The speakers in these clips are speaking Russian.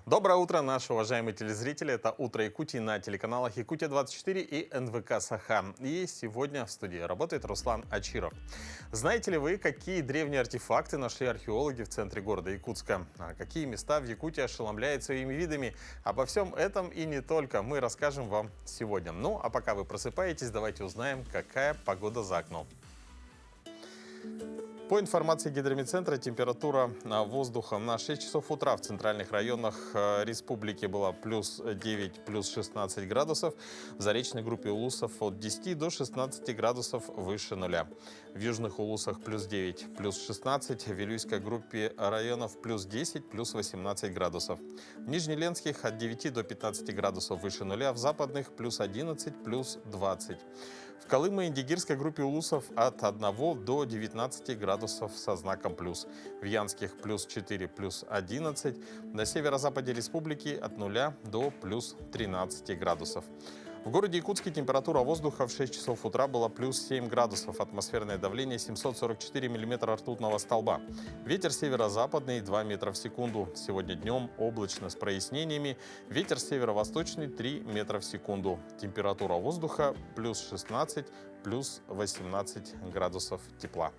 Доброе утро, наши уважаемые телезрители. Это «Утро Якутии» на телеканалах «Якутия-24» и НВК «Саха». И сегодня в студии работает Руслан Ачиров. Знаете ли вы, какие древние артефакты нашли археологи в центре города Якутска? А какие места в Якутии ошеломляют своими видами? Обо всем этом и не только мы расскажем вам сегодня. Ну, а пока вы просыпаетесь, давайте узнаем, какая погода за окном. По информации Гидромедцентра, температура воздуха на 6 часов утра в центральных районах республики была плюс 9, плюс 16 градусов. В заречной группе улусов от 10 до 16 градусов выше нуля. В южных улусах плюс 9, плюс 16. В Вилюйской группе районов плюс 10, плюс 18 градусов. В Нижнеленских от 9 до 15 градусов выше нуля. В западных плюс 11, плюс 20. В Колыме и Индигирской группе улусов от 1 до 19 градусов со знаком плюс. В Янских плюс 4, плюс 11. На северо-западе республики от 0 до плюс 13 градусов. В городе Якутске температура воздуха в 6 часов утра была плюс 7 градусов. Атмосферное давление 744 миллиметра ртутного столба. Ветер северо-западный 2 метра в секунду. Сегодня днем облачно с прояснениями. Ветер северо-восточный 3 метра в секунду. Температура воздуха плюс 16, плюс 18 градусов тепла.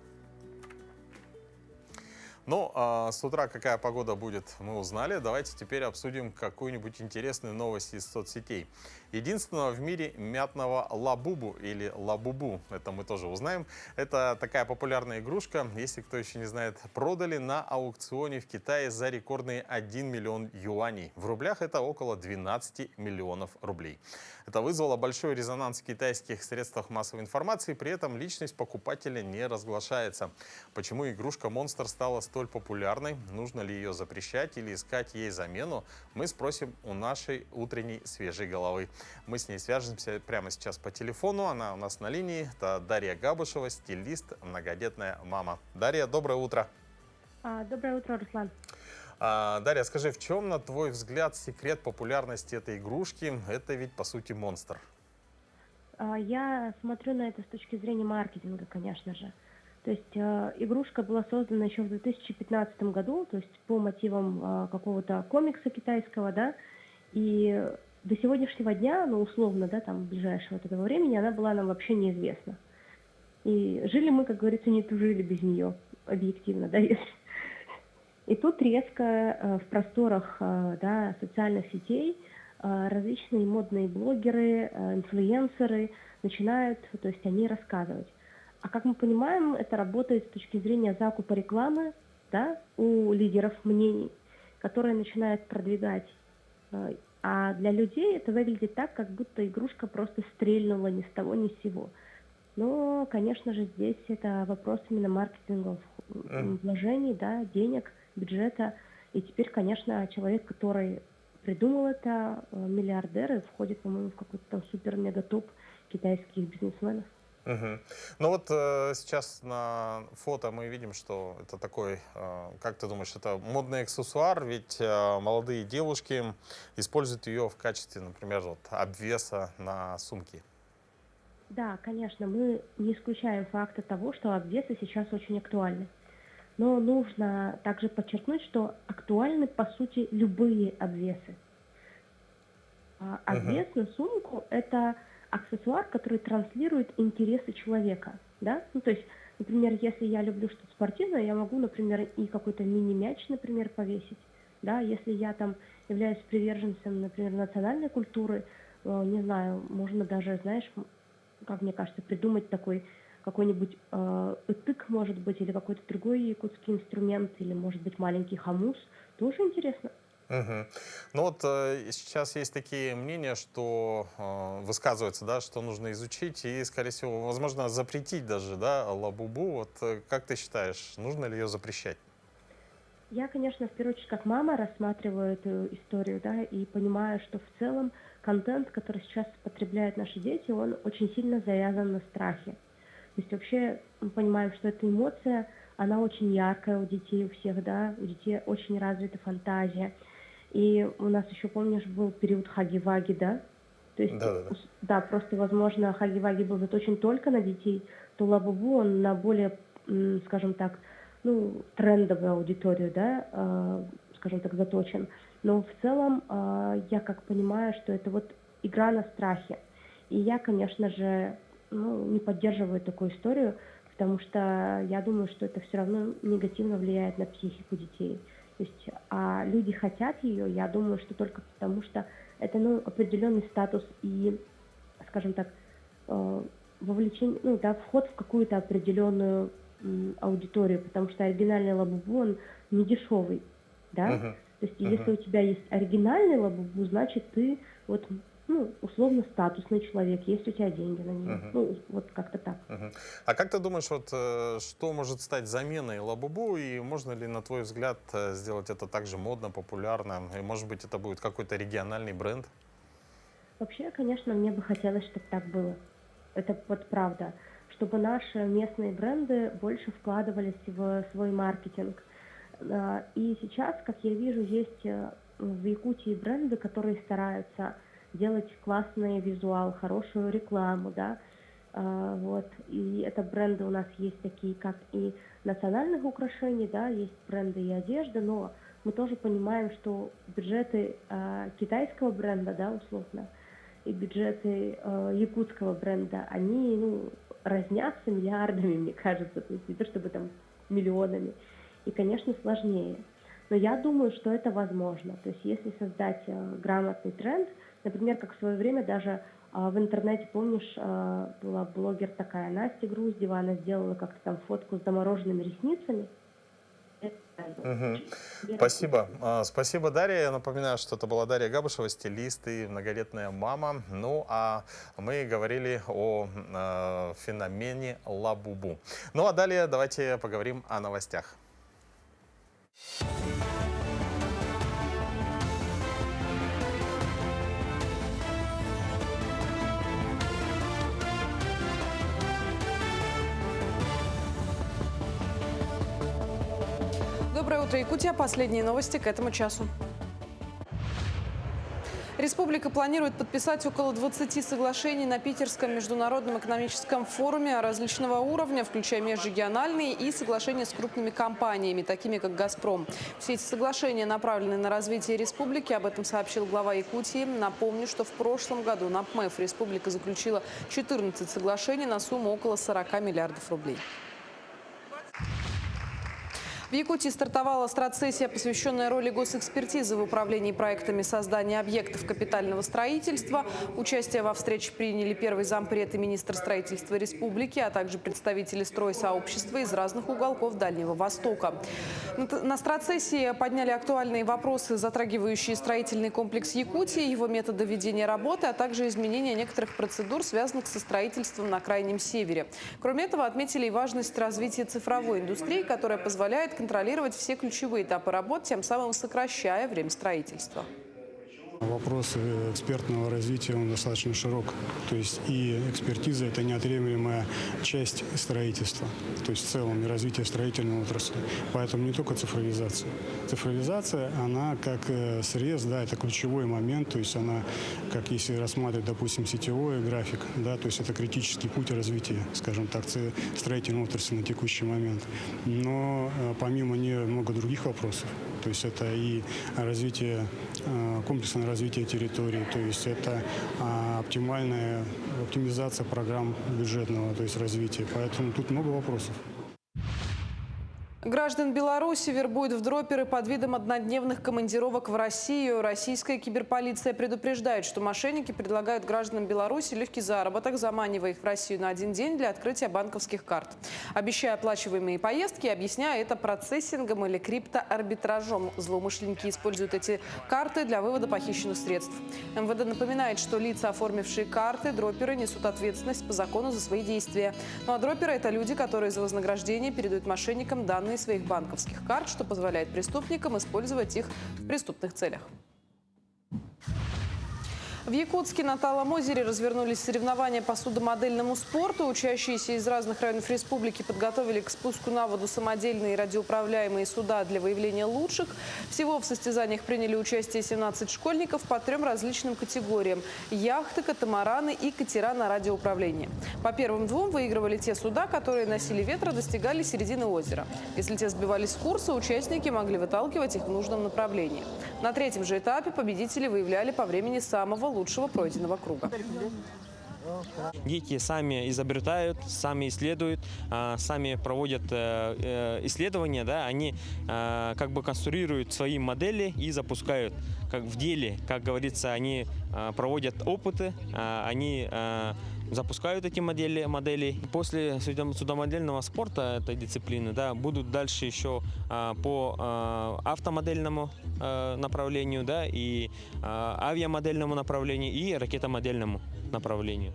Ну, с утра какая погода будет, мы узнали. Давайте теперь обсудим какую-нибудь интересную новость из соцсетей. Единственного в мире мятного лабубу или лабубу, это мы тоже узнаем. Это такая популярная игрушка, если кто еще не знает, продали на аукционе в Китае за рекордные 1 миллион юаней. В рублях это около 12 миллионов рублей. Это вызвало большой резонанс в китайских средствах массовой информации, при этом личность покупателя не разглашается. Почему игрушка-монстр стала столь популярной, нужно ли ее запрещать или искать ей замену, мы спросим у нашей утренней свежей головы. Мы с ней свяжемся прямо сейчас по телефону, она у нас на линии, это Дарья Габышева, стилист, многодетная мама. Дарья, доброе утро. Доброе утро, Руслан. Дарья, скажи, в чем, на твой взгляд, секрет популярности этой игрушки? Это ведь, по сути, монстр. Я смотрю на это с точки зрения маркетинга, конечно же. То есть игрушка была создана еще в 2015 году, то есть по мотивам какого-то комикса китайского, да, и до сегодняшнего дня, ну, условно, да, там, ближайшего от этого времени, она была нам вообще неизвестна. И жили мы, как говорится, не тужили без нее, объективно, да, если. И тут резко в просторах да, социальных сетей различные модные блогеры, инфлюенсеры начинают, то есть они рассказывать. А как мы понимаем, это работает с точки зрения закупа рекламы, да, у лидеров мнений, которые начинают продвигать. А для людей это выглядит так, как будто игрушка просто стрельнула ни с того, ни с сего. Но, конечно же, здесь это вопрос именно маркетинговых вложений, да, денег, бюджета. И теперь, конечно, человек, который придумал это, миллиардер, и входит, по-моему, в какой-то там супер-мега-топ китайских бизнесменов. Мгм. Ну вот сейчас на фото мы видим, что это такой, как ты думаешь, это модный аксессуар, ведь молодые девушки используют ее в качестве, например, вот, обвеса на сумки. Да, конечно, мы не исключаем факта того, что обвесы сейчас очень актуальны. Но нужно также подчеркнуть, что актуальны, по сути, любые обвесы. Мгм. Обвес на сумку – это аксессуар, который транслирует интересы человека, да? Ну, то есть, например, если я люблю что-то спортивное, я могу, например, и какой-то мини-мяч, например, повесить, да? Если я там являюсь приверженцем, например, национальной культуры, не знаю, можно даже, знаешь, как мне кажется, придумать такой какой-нибудь ытык, может быть, или какой-то другой якутский инструмент, или, может быть, маленький хомус. Тоже интересно. Мгм. Ну вот сейчас есть такие мнения, что высказываются, да, что нужно изучить и, скорее всего, возможно, запретить даже, да, лабубу. Вот как ты считаешь, нужно ли ее запрещать? Я, конечно, в первую очередь, как мама рассматриваю эту историю, да, и понимаю, что в целом контент, который сейчас потребляют наши дети, он очень сильно завязан на страхе. То есть вообще мы понимаем, что эта эмоция, она очень яркая у детей, у всех, да, у детей очень развита фантазия. И у нас еще, помнишь, был период хаги-ваги, да? То есть, Да-да-да. да, просто, возможно, хаги-ваги был заточен только на детей, то лабубу он на более, скажем так, ну, трендовую аудиторию, да, скажем так, заточен. Но в целом я как понимаю, что это вот игра на страхе. И я, конечно же, не поддерживаю такую историю, потому что я думаю, что это все равно негативно влияет на психику детей. То есть, а люди хотят ее, я думаю, что только потому, что это определенный статус и, скажем так, вовлечение, вход в какую-то определенную аудиторию, потому что оригинальный Лабубу, он не дешевый, да? То есть, если у тебя есть оригинальный Лабубу, значит, ты вот условно статусный человек, есть у тебя деньги на нее. Вот как-то так. А как ты думаешь, вот что может стать заменой Лабубу, и можно ли, на твой взгляд, сделать это также модно, популярно, и, может быть, это будет какой-то региональный бренд? Вообще, конечно, мне бы хотелось, чтобы так было. Это вот правда. Чтобы наши местные бренды больше вкладывались в свой маркетинг. И сейчас, как я вижу, есть в Якутии бренды, которые стараются делать классный визуал, хорошую рекламу, да, вот. И это бренды у нас есть такие, как и национальных украшений, да, есть бренды и одежды, но мы тоже понимаем, что бюджеты китайского бренда, да, условно, и бюджеты якутского бренда, они, разнятся миллиардами, мне кажется, то есть не то чтобы там миллионами, и, конечно, сложнее. Но я думаю, что это возможно. То есть если создать грамотный тренд, например, как в свое время даже в интернете, помнишь, была блогер такая Настя Груздева, она сделала как-то там фотку с замороженными ресницами. Спасибо. Спасибо, Дарья. Я напоминаю, что это была Дарья Габышева, стилист и многодетная мама. Ну, а мы говорили о феномене Лабубу. Ну, а далее давайте поговорим о новостях. Доброе утро, Якутия. Последние новости к этому часу. Республика планирует подписать около 20 соглашений на Питерском международном экономическом форуме различного уровня, включая межрегиональные и соглашения с крупными компаниями, такими как «Газпром». Все эти соглашения направлены на развитие республики, об этом сообщил глава Якутии. Напомню, что в прошлом году на ПМЭФ республика заключила 14 соглашений на сумму около 40 миллиардов рублей. В Якутии стартовала страцессия, посвященная роли госэкспертизы в управлении проектами создания объектов капитального строительства. Участие во встрече приняли первый зампред и министр строительства республики, а также представители стройсообщества из разных уголков Дальнего Востока. На страцессии подняли актуальные вопросы, затрагивающие строительный комплекс Якутии, его методы ведения работы, а также изменения некоторых процедур, связанных со строительством на Крайнем Севере. Кроме этого, отметили и важность развития цифровой индустрии, которая позволяет контролировать все ключевые этапы работ, тем самым сокращая время строительства. Вопрос экспертного развития, он достаточно широк. То есть и экспертиза – это неотъемлемая часть строительства, то есть в целом и развитие строительной отрасли. Поэтому не только цифровизация. Цифровизация, она как срез, да, это ключевой момент, то есть она, как если рассматривать, допустим, сетевой график, да, то есть это критический путь развития, скажем так, строительной отрасли на текущий момент. Но помимо нее много других вопросов. То есть это и развитие, комплексное развитие территории, то есть это оптимизация программ бюджетного, то есть развития. Поэтому тут много вопросов. Граждан Беларуси вербуют в дроперы под видом однодневных командировок в Россию. Российская киберполиция предупреждает, что мошенники предлагают гражданам Беларуси легкий заработок, заманивая их в Россию на один день для открытия банковских карт. Обещая оплачиваемые поездки, объясняя это процессингом или криптоарбитражом. Злоумышленники используют эти карты для вывода похищенных средств. МВД напоминает, что лица, оформившие карты, дроперы, несут ответственность по закону за свои действия. Ну а дроперы – это люди, которые за вознаграждение передают мошенникам данные своих банковских карт, что позволяет преступникам использовать их в преступных целях. В Якутске на Талом озере развернулись соревнования по судомодельному спорту. Учащиеся из разных районов республики подготовили к спуску на воду самодельные радиоуправляемые суда для выявления лучших. Всего в состязаниях приняли участие 17 школьников по 3 различным категориям – яхты, катамараны и катера на радиоуправлении. По первым 2 выигрывали те суда, которые на силе ветра достигали середины озера. Если те сбивались с курса, участники могли выталкивать их в нужном направлении. На 3-м же этапе победители выявляли по времени самого лучшего пройденного круга. Дети сами изобретают, сами исследуют, сами проводят исследования, да, они как бы конструируют свои модели и запускают как в деле, как говорится, они проводят опыты, они запускают эти модели. После судомодельного спорта, этой дисциплины, да, будут дальше еще по автомодельному направлению, да, и авиамодельному направлению, и ракетомодельному направлению.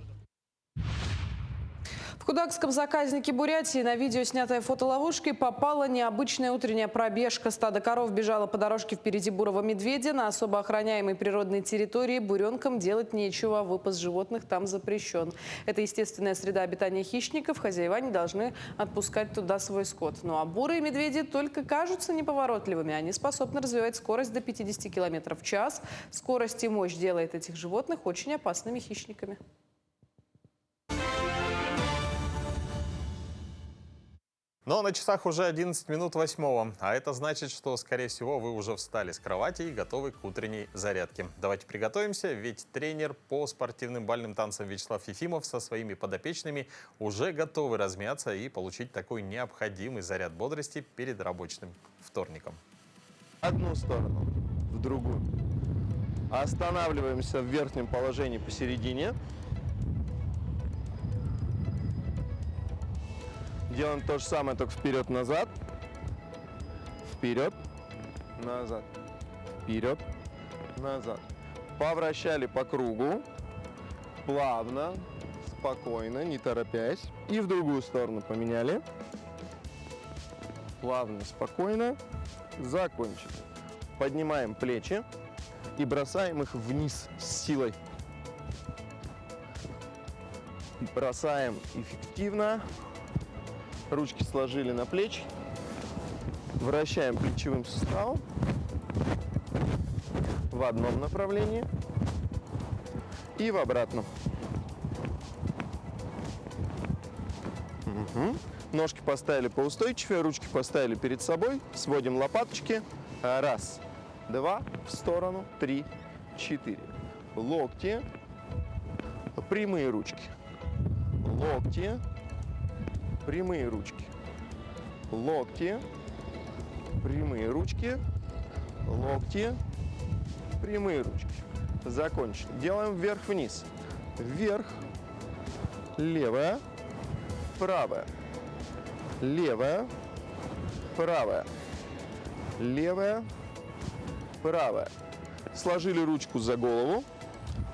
В Кудакском заказнике Бурятии на видео, снятое фотоловушкой, попала необычная утренняя пробежка. Стадо коров бежало по дорожке впереди бурого медведя. На особо охраняемой природной территории буренкам делать нечего. Выпас животных там запрещен. Это естественная среда обитания хищников. Хозяева не должны отпускать туда свой скот. Ну а бурые медведи только кажутся неповоротливыми. Они способны развивать скорость до 50 км в час. Скорость и мощь делает этих животных очень опасными хищниками. Но на часах уже 11 минут 8, а это значит, что, скорее всего, вы уже встали с кровати и готовы к утренней зарядке. Давайте приготовимся, ведь тренер по спортивным бальным танцам Вячеслав Ефимов со своими подопечными уже готовы размяться и получить такой необходимый заряд бодрости перед рабочим вторником. Одну сторону, в другую. Останавливаемся в верхнем положении посередине. Делаем то же самое, только вперед-назад. Вперед, назад. Вперед, назад. Повращали по кругу. Плавно, спокойно, не торопясь. И в другую сторону поменяли. Плавно, спокойно. Закончили. Поднимаем плечи и бросаем их вниз с силой. Бросаем эффективно. Ручки сложили на плечи. Вращаем плечевым суставом в одном направлении и в обратном. Ножки поставили поустойчивее, ручки поставили перед собой. Сводим лопаточки. 1, 2, в сторону, 3, 4. Локти, прямые ручки. Локти, прямые ручки. Локти, прямые ручки. Локти, прямые ручки. Закончили. Делаем вверх-вниз. Вверх, левая, правая. Левая, правая. Левая, правая. Сложили ручку за голову,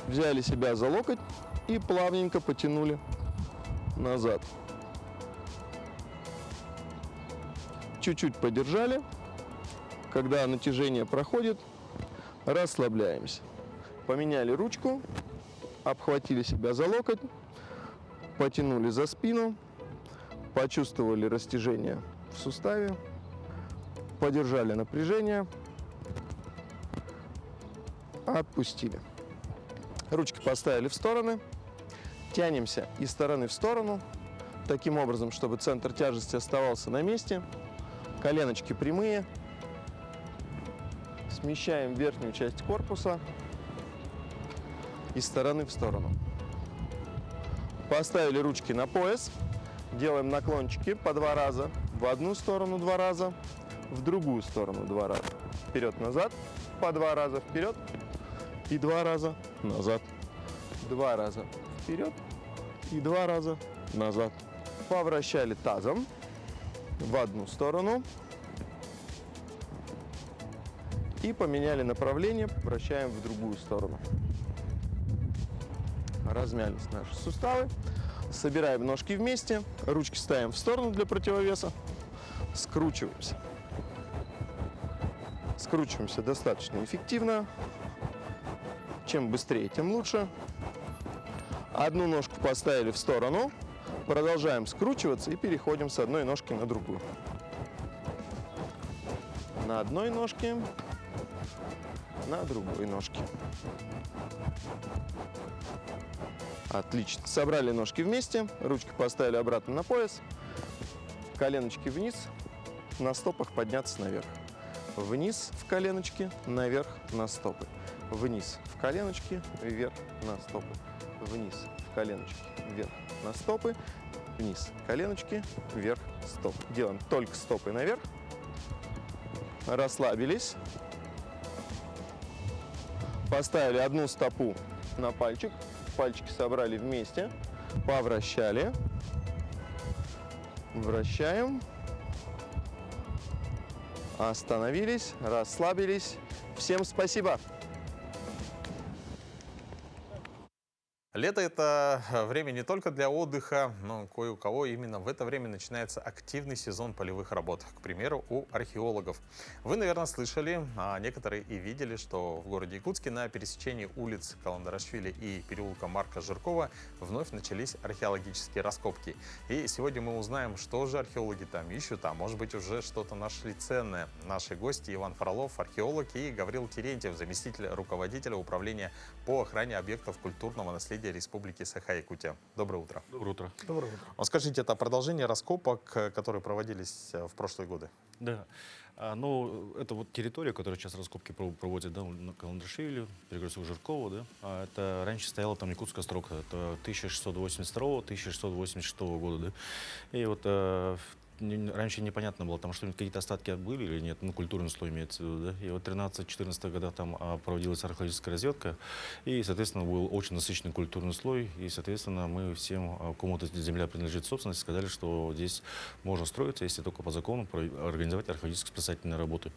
взяли себя за локоть и плавненько потянули назад. Чуть-чуть подержали. Когда натяжение проходит, расслабляемся. Поменяли ручку, обхватили себя за локоть, потянули за спину, почувствовали растяжение в суставе, подержали напряжение, отпустили. Ручки поставили в стороны, тянемся из стороны в сторону, таким образом, чтобы центр тяжести оставался на месте. Коленочки прямые. Смещаем верхнюю часть корпуса из стороны в сторону. Поставили ручки на пояс. Делаем наклончики по 2 раза. В одну сторону 2 раза, в другую сторону 2 раза. Вперед-назад, по 2 раза вперед и 2 раза назад. 2 раза вперед и 2 раза назад. Повращали тазом в одну сторону и поменяли направление, вращаем в другую сторону. Размялись наши суставы. Собираем ножки вместе, ручки ставим в сторону для противовеса, скручиваемся. Скручиваемся достаточно эффективно. Чем быстрее, тем лучше. Одну ножку поставили в сторону. Продолжаем скручиваться и переходим с одной ножки на другую. На одной ножке, на другой ножке. Отлично. Собрали ножки вместе, ручки поставили обратно на пояс, коленочки вниз, на стопах подняться наверх. Вниз в коленочки, наверх на стопы. Вниз в коленочки, вверх на стопы. Вниз в коленочки, вверх на стопы. Вниз коленочки, вверх стопы. Делаем только стопы наверх. Расслабились. Поставили одну стопу на пальчик. Пальчики собрали вместе. Повращали. Вращаем. Остановились, расслабились. Всем спасибо. Лето – это время не только для отдыха, но кое у кого именно в это время начинается активный сезон полевых работ. К примеру, у археологов. Вы, наверное, слышали, а некоторые и видели, что в городе Якутске на пересечении улиц Каландарашвили и переулка Марка Жиркова вновь начались археологические раскопки. И сегодня мы узнаем, что же археологи там ищут, а может быть уже что-то нашли ценное. Наши гости Иван Фролов, археолог, и Гаврил Терентьев, заместитель руководителя управления по охране объектов культурного наследия Республики Саха-Якутия. Доброе утро. Доброе утро. Доброе утро. Скажите, это продолжение раскопок, которые проводились в прошлые годы? Да. Ну, это вот территория, которая сейчас раскопки проводит, да, на Каландрашвили, перекресток Жиркова, да. Это раньше стояла там Якутская строка, это 1682-1686 года, да. И вот раньше непонятно было, там что какие-то остатки были или нет, ну, культурный слой имеется в виду, да. И вот в 13-14 годах там проводилась археологическая разведка, и, соответственно, был очень насыщенный культурный слой, и, соответственно, мы всем, кому эта земля принадлежит собственности, сказали, что здесь можно строиться, если только по закону организовать археологические-спасательные работы.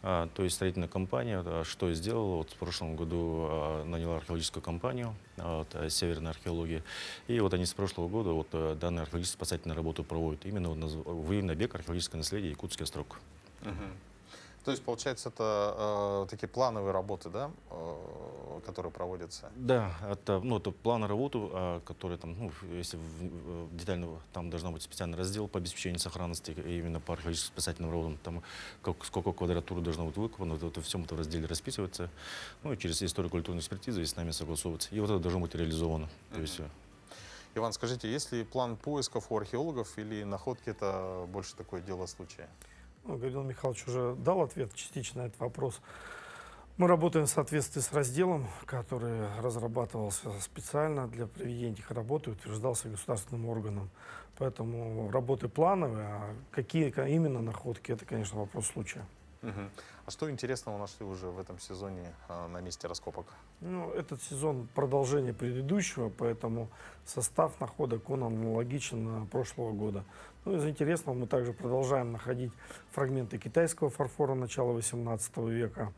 То есть строительная компания, что и сделала, вот в прошлом году наняла археологическую компанию, Северная археология, и вот они с прошлого года вот данные археологические-спасательные работы проводят, именно вот военный объект археологическое наследие Якутский острог. То есть, получается, это такие плановые работы, да, которые проводятся? Да, это планы работы, которые там, ну, если детально, там должна быть специальный раздел по обеспечению сохранности именно по археологическим-спасательным работам, там сколько квадратуры должно быть выкопано, вот это всем это в разделе расписывается, ну и через историко-культурную экспертизу и с нами согласовываться. И вот это должно быть реализовано. То есть, Иван, скажите, есть ли план поисков у археологов или находки это больше такое дело случая? Ну, Гаврил Михайлович уже дал ответ частично на этот вопрос. Мы работаем в соответствии с разделом, который разрабатывался специально для проведения этих работ и утверждался государственным органом. Поэтому работы плановые, а какие именно находки, это, конечно, вопрос случая. А что интересного нашли уже в этом сезоне на месте раскопок? Ну, этот сезон продолжение предыдущего, поэтому состав находок, он аналогичен прошлого года. Ну, из интересного мы также продолжаем находить фрагменты китайского фарфора начала XVIII века,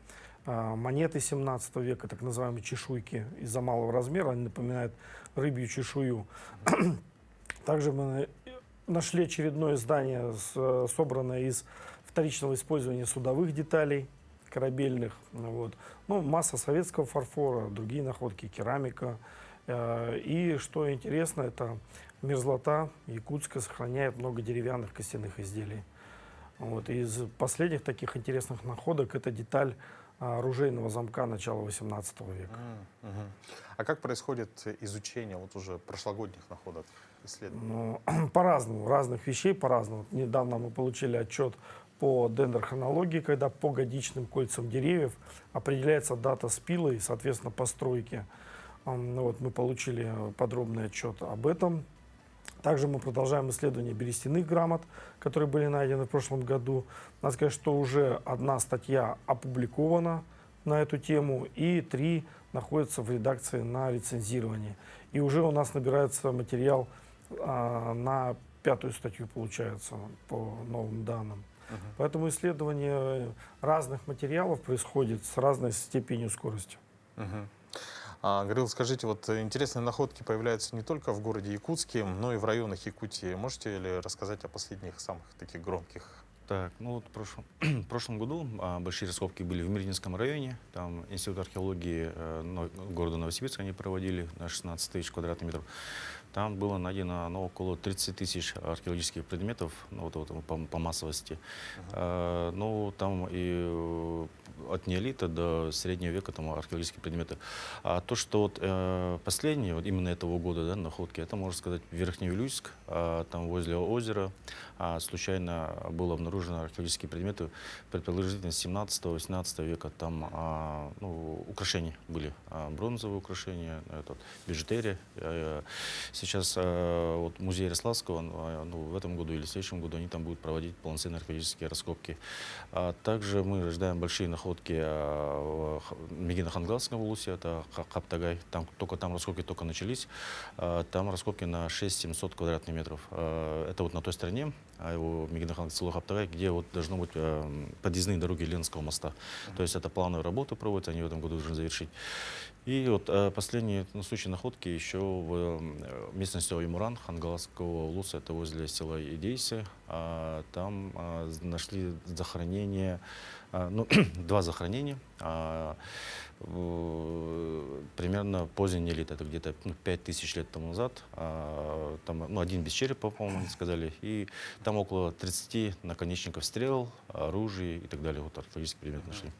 монеты XVII века, так называемые чешуйки, из-за малого размера, они напоминают рыбью чешую. Также мы нашли очередное здание, собранное из вторичного использования судовых деталей, корабельных. Вот. Ну, масса советского фарфора, другие находки, керамика. И, что интересно, это мерзлота Якутска сохраняет много деревянных костяных изделий. Вот. Из последних таких интересных находок это деталь оружейного замка начала XVIII века. А как происходит изучение вот уже прошлогодних находок, исследований? Ну, по-разному, разных вещей по-разному. Недавно мы получили отчет по дендрохронологии, когда по годичным кольцам деревьев определяется дата спила и, соответственно, постройки. Вот, мы получили подробный отчет об этом. Также мы продолжаем исследование берестяных грамот, которые были найдены в прошлом году. Надо сказать, что уже одна статья опубликована на эту тему, и 3 находятся в редакции на рецензировании. И уже у нас набирается материал на 5-ю статью, получается, по новым данным. Поэтому исследование разных материалов происходит с разной степенью скорости. Гаврил, скажите, вот интересные находки появляются не только в городе Якутске, но и в районах Якутии. Можете ли рассказать о последних самых таких громких Так, ну вот в прошлом году большие раскопки были в Мирнинском районе. Там Институт археологии города Новосибирска они проводили на 16 тысяч квадратных метров. Там было найдено около 30 тысяч археологических предметов, ну, по массовости. Ну, там и от неолита до среднего века там археологические предметы. А то, что вот последние, вот именно этого года, да, находки, это, можно сказать, Верхневилюйск, там возле озера, случайно было обнаружено археологические предметы, предположительно 17-18 века. Там ну, украшения были, бронзовые украшения, бижутерия. Сейчас вот музей Ярославского, ну, в этом году или в следующем году они там будут проводить полноценные археологические раскопки. Также мы ожидаем большие находки в Мегино-Хангалском улусе, это Хаптагай. Там раскопки только начались. Там раскопки на 6-700 квадратных метров. Это вот на той стороне, его Мегино-Хангалского село Хаптагай, где вот должно быть подъездные дороги Ленинского моста. То есть это плановые работы проводятся, они в этом году должны завершить. И вот последние случаи находки еще в местности Оймуран, Хангалского улуса, это возле села Идейсы. Там нашли захоронение, ну, два захоронения, примерно поздний неолит, это где-то 5000 лет тому назад. Там, ну, один без черепа, по-моему, они сказали, и там около 30 наконечников стрел, оружия и так далее. Вот археологический предмет нашли.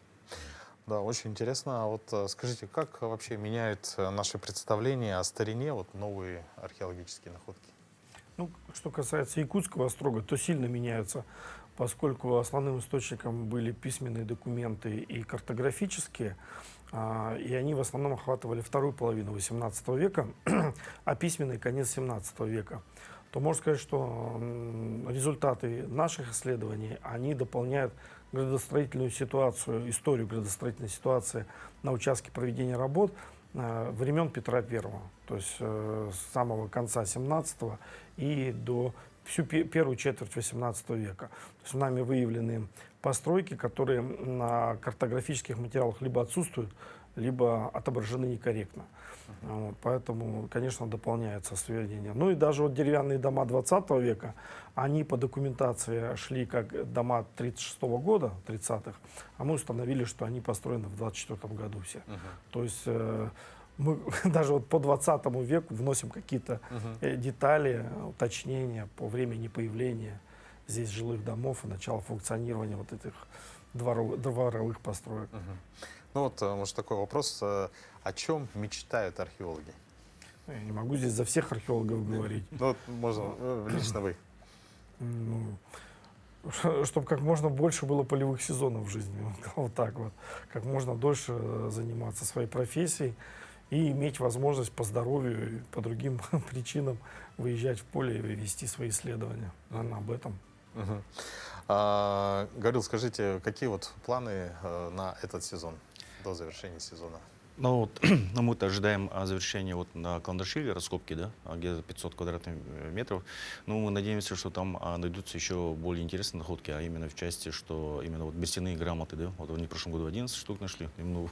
Да, очень интересно. А вот скажите, как вообще меняют наши представления о старине вот новые археологические находки? Ну, что касается якутского острога, то сильно меняются, поскольку основным источником были письменные документы и картографические, и они в основном охватывали вторую половину XVIII века, а письменный — конец XVII века. То можно сказать, что результаты наших исследований, они дополняют градостроительную ситуацию, историю градостроительной ситуации на участке проведения работ времен Петра I, то есть с самого конца XVII и до всю первую четверть XVIII века. То есть нами выявлены постройки, которые на картографических материалах либо отсутствуют, либо отображены некорректно. Вот, поэтому, конечно, дополняются сведения. Ну и даже вот деревянные дома 20 века, они по документации шли как дома 36-го года, 30-х, а мы установили, что они построены в 24-м году все. То есть мы даже вот по 20 веку вносим какие-то детали, уточнения по времени появления здесь жилых домов и начала функционирования вот этих дворовых построек. Ну вот, может, такой вопрос. О чем мечтают археологи? Я не могу здесь за всех археологов говорить. Ну, вот, можно, лично вы. Ну, чтобы как можно больше было полевых сезонов в жизни. Вот так вот. Как можно дольше заниматься своей профессией и иметь возможность по здоровью и по другим причинам выезжать в поле и вести свои исследования. Наверное, об этом. Гаврил, скажите, какие вот планы на этот сезон, до завершения сезона? Ну, вот, мы-то ожидаем завершения вот на Каландашиле, раскопки, да, где-то 500 квадратных метров. Ну, мы надеемся, что там найдутся еще более интересные находки, а именно в части, что именно вот берестяные грамоты, да, вот они в прошлом году 11 штук нашли, и, ну,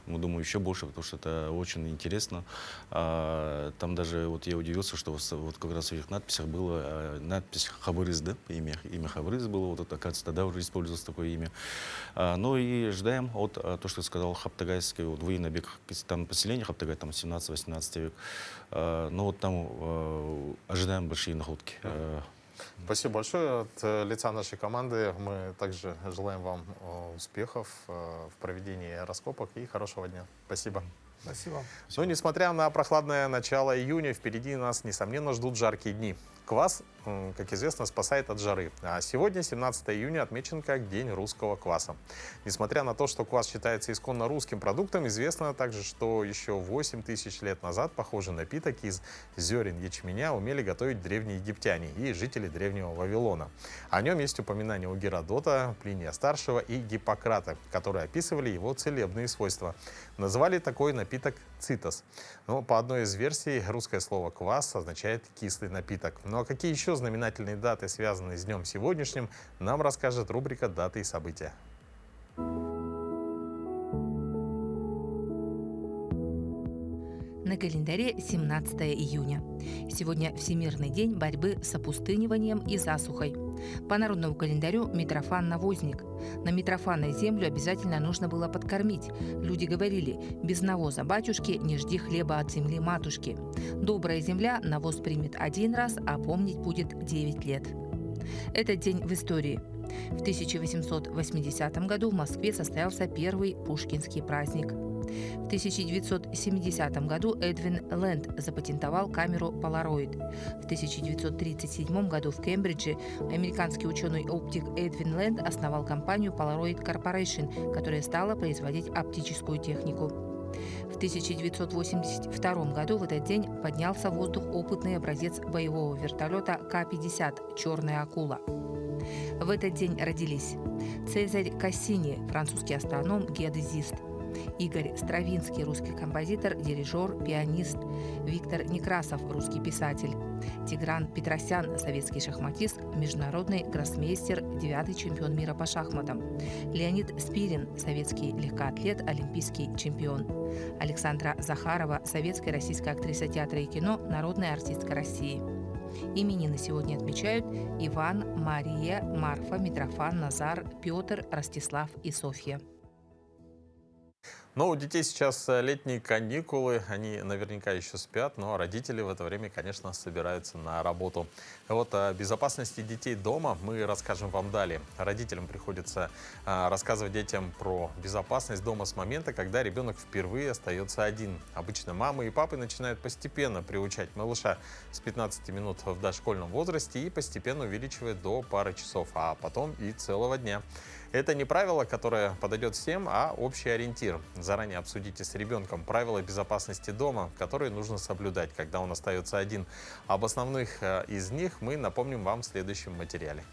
мы думаем, еще больше, потому что это очень интересно. Там даже, вот я удивился, что вот как раз в этих надписях была надпись Хабырыз, да, имя Хабырыз было, вот это, оказывается, тогда уже использовалось такое имя. Ну и ожидаем от, то, что сказал Хаптагайский, вот военный бег, там поселение Хаптагай, там 17-18 век. Но вот там ожидаем большие находки. Спасибо большое. От лица нашей команды мы также желаем вам успехов в проведении раскопок и хорошего дня. Спасибо. Спасибо. Ну, несмотря на прохладное начало июня, впереди нас, несомненно, ждут жаркие дни. Квас, как известно, спасает от жары. А сегодня, 17 июня, отмечен как День русского кваса. Несмотря на то, что квас считается исконно русским продуктом, известно также, что еще 8000 лет назад похожий напиток из зерен ячменя умели готовить древние египтяне и жители древнего Вавилона. О нем есть упоминания у Геродота, Плиния Старшего и Гиппократа, которые описывали его целебные свойства. Называли такой напиток цитос. Но по одной из версий, русское слово «квас» означает «кислый напиток». Ну а какие еще знаменательные даты, связанные с днем сегодняшним, нам расскажет рубрика «Даты и события». На календаре 17 июня. Сегодня Всемирный день борьбы с опустыниванием и засухой. По народному календарю Митрофан-навозник. На Митрофана землю обязательно нужно было подкормить. Люди говорили: без навоза батюшки не жди хлеба от земли матушки. Добрая земля навоз примет 1 раз, а помнить будет 9 лет. Этот день в истории. В 1880 году в Москве состоялся первый пушкинский праздник. В 1970 году Эдвин Лэнд запатентовал камеру Polaroid. В 1937 году в Кембридже американский ученый-оптик Эдвин Лэнд основал компанию Polaroid Corporation, которая стала производить оптическую технику. В 1982 году в этот день поднялся в воздух опытный образец боевого вертолета К-50 «Черная акула». В этот день родились Цезарь Кассини, французский астроном, геодезист; Игорь Стравинский, русский композитор, дирижер, пианист; Виктор Некрасов, русский писатель; Тигран Петросян, советский шахматист, международный гроссмейстер, 9-й чемпион мира по шахматам; Леонид Спирин, советский легкоатлет, олимпийский чемпион; Александра Захарова, советская российская актриса театра и кино, народная артистка России. Именины сегодня отмечают Иван, Мария, Марфа, Митрофан, Назар, Петр, Ростислав и Софья. Но у детей сейчас летние каникулы, они наверняка еще спят, но родители в это время, конечно, собираются на работу. Вот о безопасности детей дома мы расскажем вам далее. Родителям приходится рассказывать детям про безопасность дома с момента, когда ребенок впервые остается один. Обычно мамы и папы начинают постепенно приучать малыша с 15 минут в дошкольном возрасте и постепенно увеличивают до пары часов, а потом и целого дня. Это не правило, которое подойдет всем, а общий ориентир. Заранее обсудите с ребенком правила безопасности дома, которые нужно соблюдать, когда он остается один. Об основных из них мы напомним вам в следующем материале.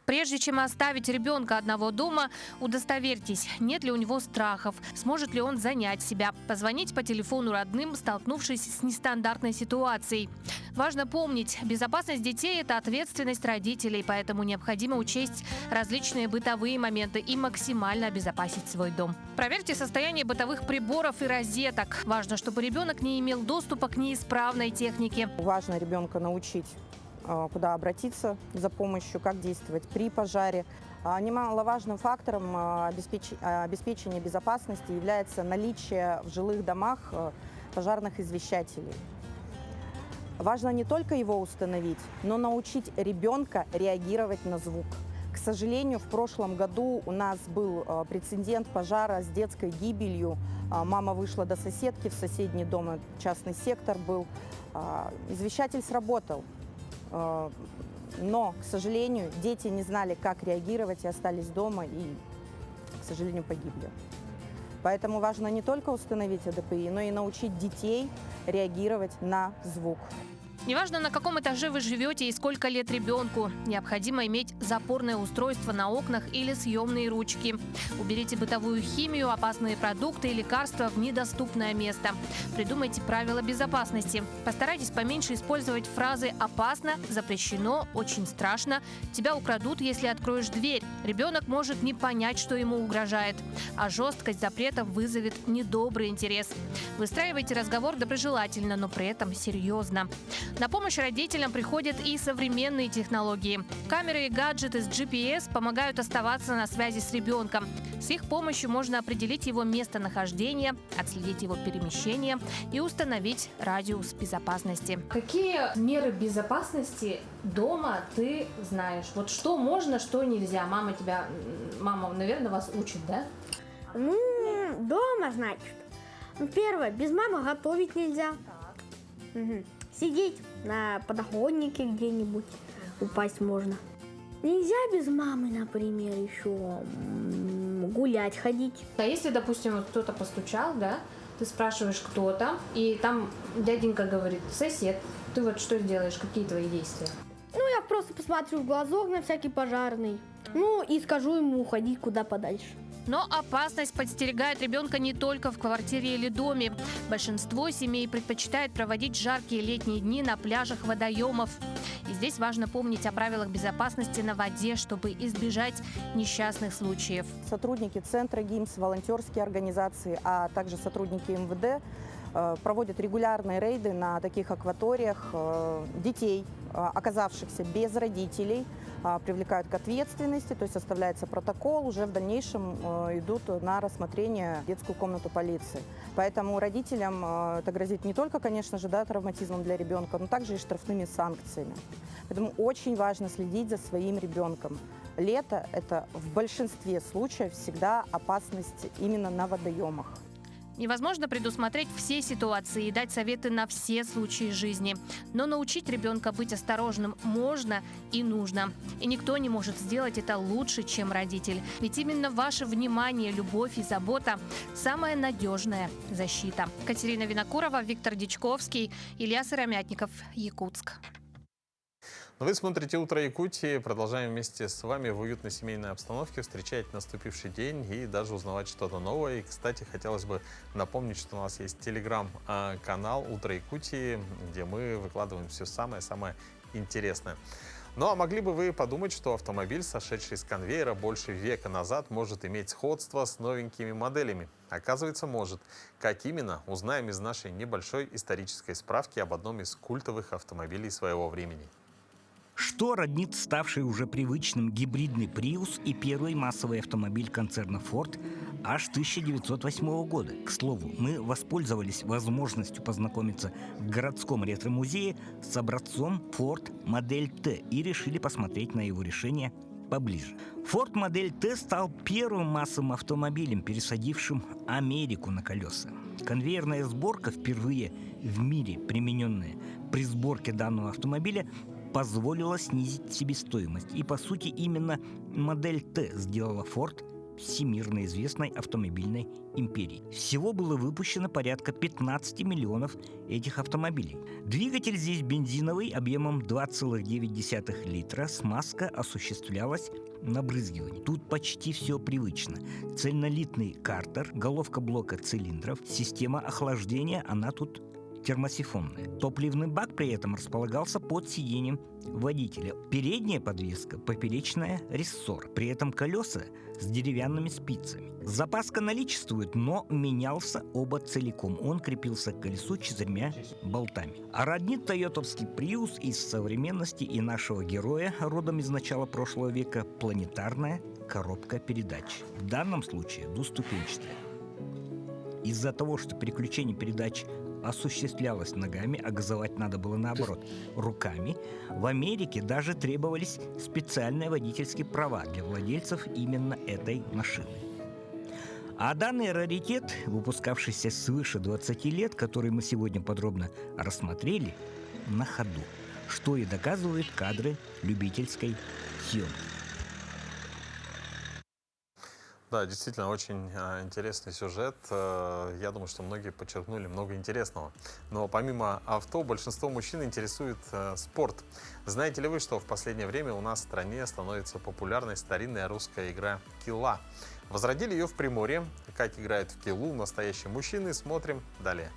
Прежде чем оставить ребенка одного дома, удостоверьтесь, нет ли у него страхов, сможет ли он занять себя. Позвонить по телефону родным, столкнувшись с нестандартной ситуацией. Важно помнить, безопасность детей – это ответственность родителей, поэтому необходимо учесть различные бытовые моменты и максимально обезопасить свой дом. Проверьте состояние бытовых приборов и розеток. Важно, чтобы ребенок не имел доступа к неисправной технике. Важно ребенка научить, куда обратиться за помощью, как действовать при пожаре. Немаловажным фактором обеспечения безопасности является наличие в жилых домах пожарных извещателей. Важно не только его установить, но научить ребенка реагировать на звук. К сожалению, в прошлом году у нас был прецедент пожара с детской гибелью. Мама вышла до соседки в соседний дом, частный сектор был. Извещатель сработал. Но, к сожалению, дети не знали, как реагировать и остались дома и, к сожалению, погибли. Поэтому важно не только установить АДПИ, но и научить детей реагировать на звук. Неважно, на каком этаже вы живете и сколько лет ребенку, необходимо иметь запорное устройство на окнах или съемные ручки. Уберите бытовую химию, опасные продукты и лекарства в недоступное место. Придумайте правила безопасности. Постарайтесь поменьше использовать фразы «опасно», «запрещено», «очень страшно», «тебя украдут, если откроешь дверь». Ребенок может не понять, что ему угрожает, а жесткость запретов вызовет недобрый интерес. Выстраивайте разговор доброжелательно, но при этом серьезно. На помощь родителям приходят и современные технологии. Камеры и гаджеты с GPS помогают оставаться на связи с ребенком. С их помощью можно определить его местонахождение, отследить его перемещение и установить радиус безопасности. Какие меры безопасности дома ты знаешь? Вот что можно, что нельзя? Мама, наверное, вас учит, да? Дома, значит. Первое, без мамы готовить нельзя. Сидеть на подоконнике где-нибудь, упасть можно. Нельзя без мамы, например, еще гулять ходить. А если, допустим, вот кто-то постучал, да, ты спрашиваешь, кто там, и там дяденька говорит: сосед, ты вот что сделаешь, какие твои действия? Я просто посмотрю в глазок на всякий пожарный. И скажу ему уходить куда подальше. Но опасность подстерегает ребенка не только в квартире или доме. Большинство семей предпочитает проводить жаркие летние дни на пляжах водоемов. И здесь важно помнить о правилах безопасности на воде, чтобы избежать несчастных случаев. Сотрудники Центра ГИМС, волонтерские организации, а также сотрудники МВД проводят регулярные рейды на таких акваториях. Детей, оказавшихся без родителей, привлекают к ответственности, то есть составляется протокол, уже в дальнейшем идут на рассмотрение в детскую комнату полиции. Поэтому родителям это грозит не только, конечно же, травматизмом для ребенка, но также и штрафными санкциями. Поэтому очень важно следить за своим ребенком. Лето – это в большинстве случаев всегда опасность именно на водоемах. Невозможно предусмотреть все ситуации и дать советы на все случаи жизни. Но научить ребенка быть осторожным можно и нужно. И никто не может сделать это лучше, чем родитель. Ведь именно ваше внимание, любовь и забота – самая надежная защита. Катерина Винокурова, Виктор Дичковский, Илья Сыромятников, Якутск. Вы смотрите «Утро Якутии». Продолжаем вместе с вами в уютной семейной обстановке встречать наступивший день и даже узнавать что-то новое. И, кстати, хотелось бы напомнить, что у нас есть телеграм-канал «Утро Якутии», где мы выкладываем все самое-самое интересное. Ну а могли бы вы подумать, что автомобиль, сошедший с конвейера больше века назад, может иметь сходство с новенькими моделями? Оказывается, может. Как именно, узнаем из нашей небольшой исторической справки об одном из культовых автомобилей своего времени. Что роднит ставший уже привычным гибридный Prius и первый массовый автомобиль концерна Ford аж 1908 года? К слову, мы воспользовались возможностью познакомиться в городском ретро-музее с образцом Ford модель T и решили посмотреть на его решение поближе. Ford модель T стал первым массовым автомобилем, пересадившим Америку на колеса. Конвейерная сборка, впервые в мире примененная при сборке данного автомобиля, позволила снизить себестоимость. И, по сути, именно модель T сделала Ford всемирно известной автомобильной империей. Всего было выпущено порядка 15 миллионов этих автомобилей. Двигатель здесь бензиновый объемом 2,9 литра. Смазка осуществлялась набрызгиванием. Тут почти все привычно. Цельнолитный картер, головка блока цилиндров, система охлаждения, она тут термосифонная. Топливный бак при этом располагался под сиденьем водителя. Передняя подвеска, поперечная рессор. При этом колеса с деревянными спицами. Запаска наличествует, но менялся оба целиком. Он крепился к колесу 4 болтами. А роднит тойотовский Prius из современности и нашего героя, родом из начала прошлого века, планетарная коробка передач. В данном случае двуступенчатая. Из-за того, что переключение передач осуществлялось ногами, а газовать надо было наоборот, руками, в Америке даже требовались специальные водительские права для владельцев именно этой машины. А данный раритет, выпускавшийся свыше 20 лет, который мы сегодня подробно рассмотрели, на ходу, что и доказывают кадры любительской съемки. Да, действительно, очень интересный сюжет. Я думаю, что многие подчеркнули много интересного. Но помимо авто, большинство мужчин интересует спорт. Знаете ли вы, что в последнее время у нас в стране становится популярной старинная русская игра «Килла»? Возродили ее в Приморье. Как играют в «Киллу» настоящие мужчины, смотрим далее.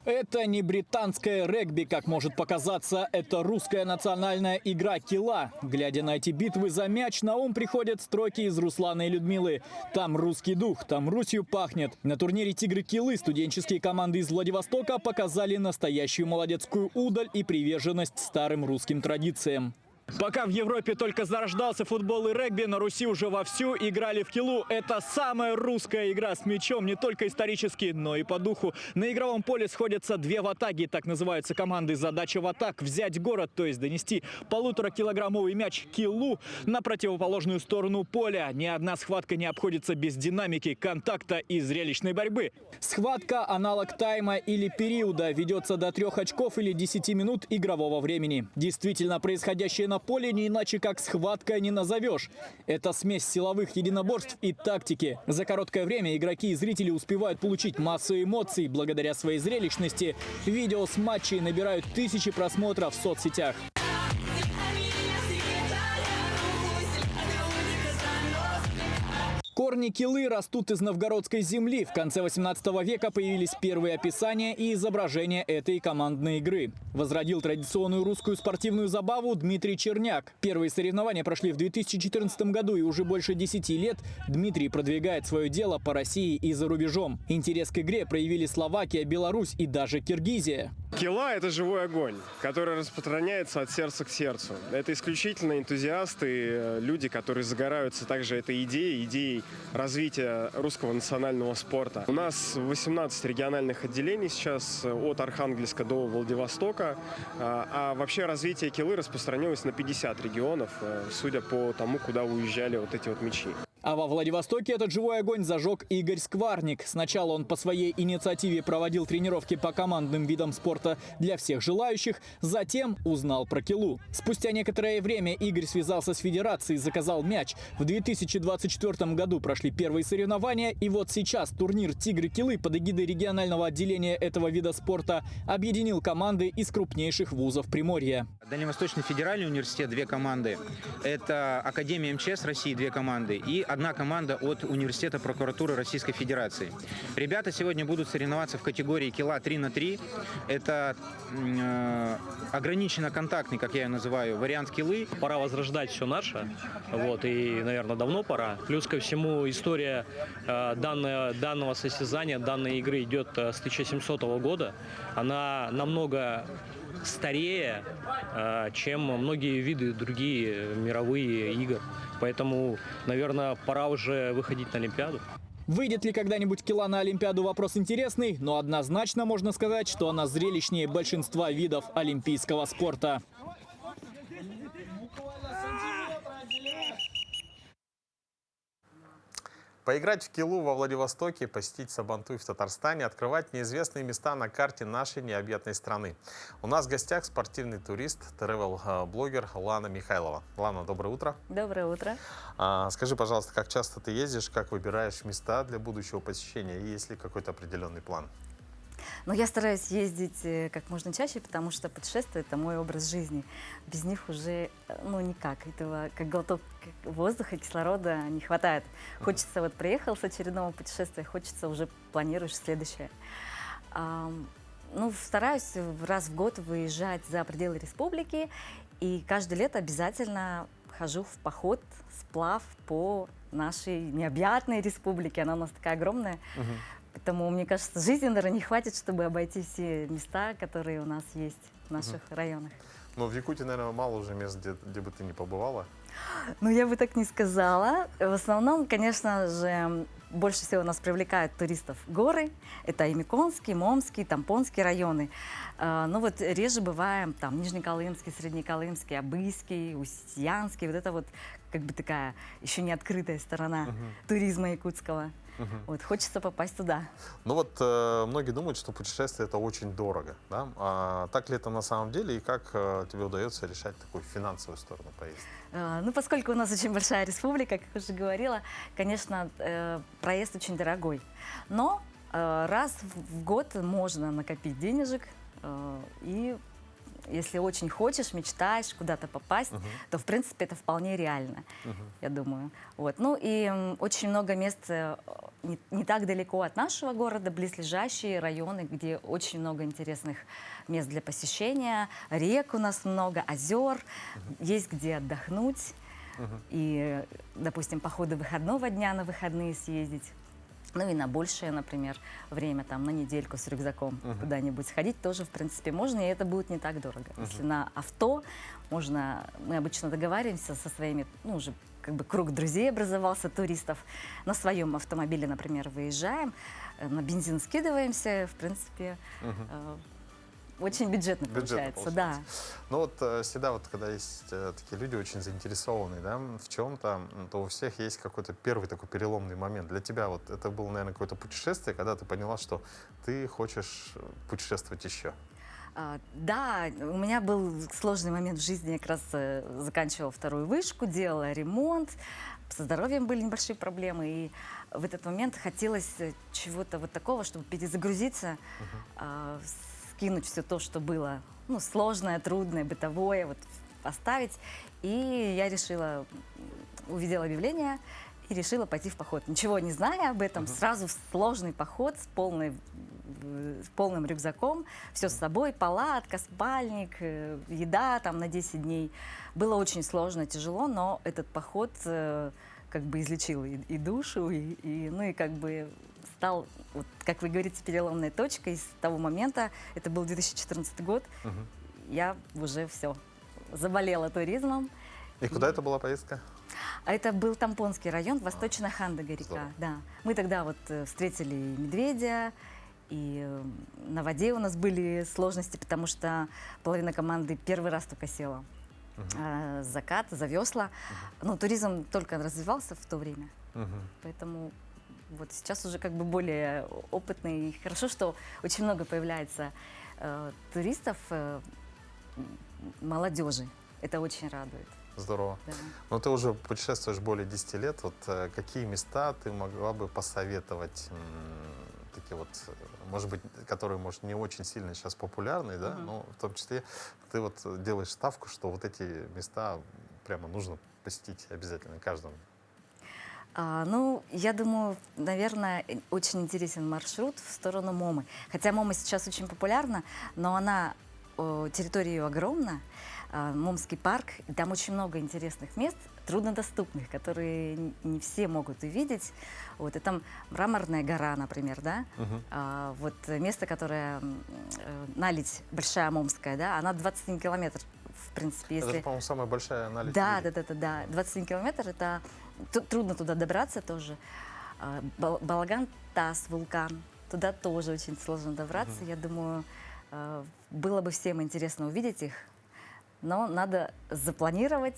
Это не британское регби, как может показаться. Это русская национальная игра «Килла». Глядя на эти битвы за мяч, на ум приходят строки из Руслана и Людмилы. Там русский дух, там Русью пахнет. На турнире «Тигры Киллы» студенческие команды из Владивостока показали настоящую молодецкую удаль и приверженность старым русским традициям. Пока в Европе только зарождался футбол и регби, на Руси уже вовсю играли в киллу. Это самая русская игра с мячом, не только исторически, но и по духу. На игровом поле сходятся две ватаги, так называются команды. Задача ватаг – взять город, то есть донести 1,5-килограммовый мяч киллу на противоположную сторону поля. Ни одна схватка не обходится без динамики, контакта и зрелищной борьбы. Схватка – аналог тайма или периода, ведется до 3 очков или 10 минут игрового времени. Действительно, происходящее на поле не иначе как схватка не назовешь. Это смесь силовых единоборств и тактики. За короткое время игроки и зрители успевают получить массу эмоций. Благодаря своей зрелищности видео с матчей набирают тысячи просмотров в соцсетях. Корни киллы растут из новгородской земли. В конце 18 века появились первые описания и изображения этой командной игры. Возродил традиционную русскую спортивную забаву Дмитрий Черняк. Первые соревнования прошли в 2014 году, и уже больше 10 лет Дмитрий продвигает свое дело по России и за рубежом. Интерес к игре проявили Словакия, Беларусь и даже Киргизия. Кила – это живой огонь, который распространяется от сердца к сердцу. Это исключительно энтузиасты, люди, которые загораются также этой идеей развития русского национального спорта. У нас 18 региональных отделений сейчас от Архангельска до Владивостока, а вообще развитие Килы распространилось на 50 регионов, судя по тому, куда уезжали вот эти вот мячи. А во Владивостоке этот живой огонь зажег Игорь Скварник. Сначала он по своей инициативе проводил тренировки по командным видам спорта для всех желающих, затем узнал про Килу. Спустя некоторое время Игорь связался с федерацией и заказал мяч. В 2024 году прошли первые соревнования, и вот сейчас турнир «Тигры Килы» под эгидой регионального отделения этого вида спорта объединил команды из крупнейших вузов Приморья. Дальневосточный федеральный университет – 2 команды. Это Академия МЧС России – 2 команды. И 1 команда от Университета прокуратуры Российской Федерации. Ребята сегодня будут соревноваться в категории кила 3х3. Это ограниченно контактный, как я ее называю, вариант килы. Пора возрождать все наше. Вот, и, наверное, давно пора. Плюс ко всему, история данного состязания, данной игры идет с 1700 года. Она намного старее, чем многие виды другие мировые игр. Поэтому, наверное, пора уже выходить на Олимпиаду. Выйдет ли когда-нибудь кила на Олимпиаду — вопрос интересный, но однозначно можно сказать, что она зрелищнее большинства видов олимпийского спорта. Поиграть в Килу во Владивостоке, посетить Сабантуй в Татарстане, открывать неизвестные места на карте нашей необъятной страны. У нас в гостях спортивный турист, тревел-блогер Лана Михайлова. Лана, доброе утро. Доброе утро. Скажи, пожалуйста, как часто ты ездишь, как выбираешь места для будущего посещения и есть ли какой-то определенный план? Но я стараюсь ездить как можно чаще, потому что путешествие – это мой образ жизни. Без них уже, никак. Этого, как глоток воздуха, кислорода не хватает. Хочется, вот приехал с очередного путешествия, хочется уже планируешь следующее. Стараюсь раз в год выезжать за пределы республики, и каждое лето обязательно хожу в поход, сплав по нашей необъятной республике. Она у нас такая огромная. Поэтому, мне кажется, жизни, наверное, не хватит, чтобы обойти все места, которые у нас есть в наших районах. Но в Якутии, наверное, мало уже мест, где бы ты не побывала. Я бы так не сказала. В основном, конечно же, больше всего нас привлекают туристов горы. Это и Миконский, Момский, Тампонский районы. Реже бываем там Нижнеколымский, Среднеколымский, Абыйский, Устьянский. Вот это вот как бы такая еще не открытая сторона туризма якутского. Хочется попасть туда. Многие думают, что путешествие — это очень дорого. Да? А так ли это на самом деле? И как тебе удается решать такую финансовую сторону поездки? Поскольку у нас очень большая республика, как уже говорила, конечно, проезд очень дорогой. Но раз в год можно накопить денежек и... Если очень хочешь, мечтаешь куда-то попасть, то, в принципе, это вполне реально, я думаю. И очень много мест не так далеко от нашего города, близлежащие районы, где очень много интересных мест для посещения. Рек у нас много, озер, есть где отдохнуть. И, допустим, походы выходного дня на выходные съездить. И на большее, например, время, там, на недельку с рюкзаком куда-нибудь сходить тоже, в принципе, можно, и это будет не так дорого. Если на авто можно, мы обычно договариваемся со своими, уже как бы круг друзей образовался, туристов. На своем автомобиле, например, выезжаем, на бензин скидываемся, в принципе, очень бюджетно получается, да. Всегда, когда есть такие люди очень заинтересованные, да, в чем-то, то у всех есть какой-то первый такой переломный момент. Для тебя это было, наверное, какое-то путешествие, когда ты поняла, что ты хочешь путешествовать еще. Да, у меня был сложный момент в жизни, я как раз заканчивала 2-ю вышку, делала ремонт, со здоровьем были небольшие проблемы, и в этот момент хотелось чего-то такого, чтобы перезагрузиться, кинуть все то, что было сложное, трудное, бытовое, оставить. И я решила, увидела объявление и решила пойти в поход. Ничего не зная об этом, сразу в сложный поход с полным рюкзаком, все с собой, палатка, спальник, еда там на 10 дней. Было очень сложно, тяжело, но этот поход как бы излечил и душу, и как бы стал, вот, как вы говорите, переломной точкой. С того момента, это был 2014 год, я уже все, заболела туризмом. И куда это была поездка? А это был Тампонский район, восточная Хандага-река. Да. Мы тогда вот встретили медведя, и на воде у нас были сложности, потому что половина команды первый раз только села. Закат, за весла. Ну, туризм только развивался в то время. Поэтому вот сейчас уже как бы более опытный. И хорошо, что очень много появляется туристов, молодежи. Это очень радует. Здорово. Да. Но ты уже путешествуешь более 10 лет. Вот какие места ты могла бы посоветовать, такие вот, может быть, которые, может, не очень сильно сейчас популярны, да, но в том числе ты вот делаешь ставку, что вот эти места прямо нужно посетить обязательно каждому. Ну, я думаю, наверное, очень интересен маршрут в сторону Момы. Хотя Мома сейчас очень популярна, но она, территория ее огромна. Момский парк, и там очень много интересных мест, труднодоступных, которые не все могут увидеть. Вот, и там Мраморная гора, например, да? Вот место, которое Наледь Большая Момская, да, она 21 километр, в принципе. Если... Это, по-моему, самая большая наледь. Да. 21 километр, это трудно туда добраться тоже. Балаган-Тас, вулкан, туда тоже очень сложно добраться. Я думаю, было бы всем интересно увидеть их. Но надо запланировать,